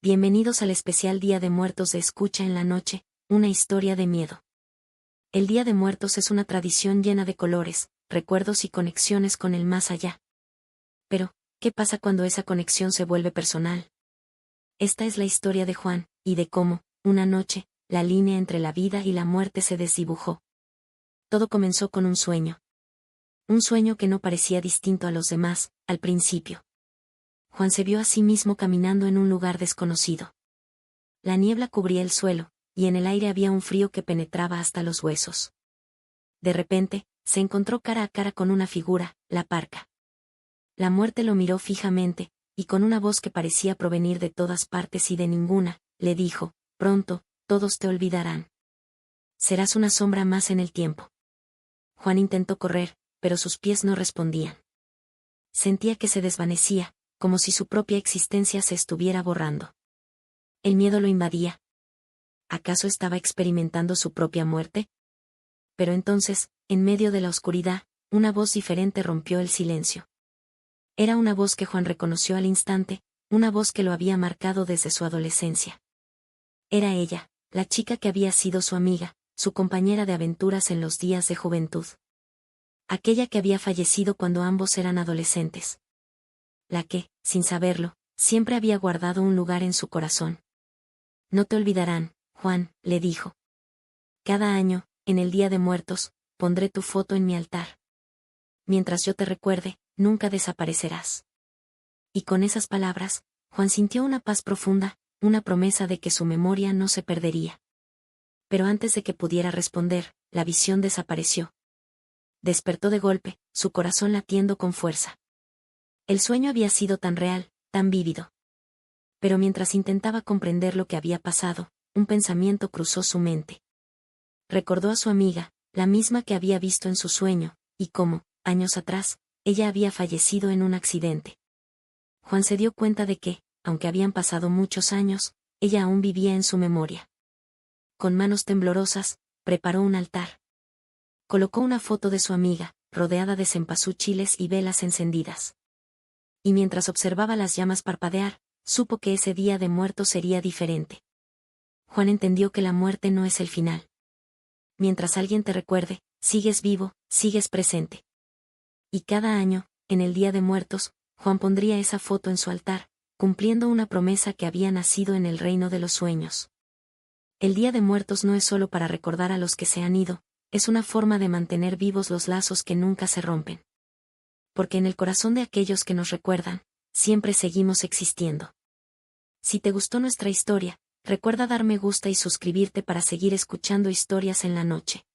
Bienvenidos al especial Día de Muertos de Escucha en la Noche, una historia de miedo. El Día de Muertos es una tradición llena de colores, recuerdos y conexiones con el más allá. Pero, ¿qué pasa cuando esa conexión se vuelve personal? Esta es la historia de Juan, y de cómo, una noche, la línea entre la vida y la muerte se desdibujó. Todo comenzó con un sueño. Un sueño que no parecía distinto a los demás, al principio. Juan se vio a sí mismo caminando en un lugar desconocido. La niebla cubría el suelo, y en el aire había un frío que penetraba hasta los huesos. De repente, se encontró cara a cara con una figura, la parca. La muerte lo miró fijamente, y con una voz que parecía provenir de todas partes y de ninguna, le dijo: «Pronto, todos te olvidarán. Serás una sombra más en el tiempo». Juan intentó correr, pero sus pies no respondían. Sentía que se desvanecía, como si su propia existencia se estuviera borrando. El miedo lo invadía. ¿Acaso estaba experimentando su propia muerte? Pero entonces, en medio de la oscuridad, una voz diferente rompió el silencio. Era una voz que Juan reconoció al instante, una voz que lo había marcado desde su adolescencia. Era ella, la chica que había sido su amiga, su compañera de aventuras en los días de juventud. Aquella que había fallecido cuando ambos eran adolescentes. La que, sin saberlo, siempre había guardado un lugar en su corazón. «No te olvidarán, Juan», le dijo. «Cada año, en el Día de Muertos, pondré tu foto en mi altar. Mientras yo te recuerde, nunca desaparecerás». Y con esas palabras, Juan sintió una paz profunda, una promesa de que su memoria no se perdería. Pero antes de que pudiera responder, la visión desapareció. Despertó de golpe, su corazón latiendo con fuerza. El sueño había sido tan real, tan vívido. Pero mientras intentaba comprender lo que había pasado, un pensamiento cruzó su mente. Recordó a su amiga, la misma que había visto en su sueño, y cómo, años atrás, ella había fallecido en un accidente. Juan se dio cuenta de que, aunque habían pasado muchos años, ella aún vivía en su memoria. Con manos temblorosas, preparó un altar. Colocó una foto de su amiga, rodeada de cempasúchiles y velas encendidas. Y mientras observaba las llamas parpadear, supo que ese Día de Muertos sería diferente. Juan entendió que la muerte no es el final. Mientras alguien te recuerde, sigues vivo, sigues presente. Y cada año, en el Día de Muertos, Juan pondría esa foto en su altar, cumpliendo una promesa que había nacido en el reino de los sueños. El Día de Muertos no es solo para recordar a los que se han ido, es una forma de mantener vivos los lazos que nunca se rompen. Porque en el corazón de aquellos que nos recuerdan, siempre seguimos existiendo. Si te gustó nuestra historia, recuerda dar me gusta y suscribirte para seguir escuchando historias en la noche.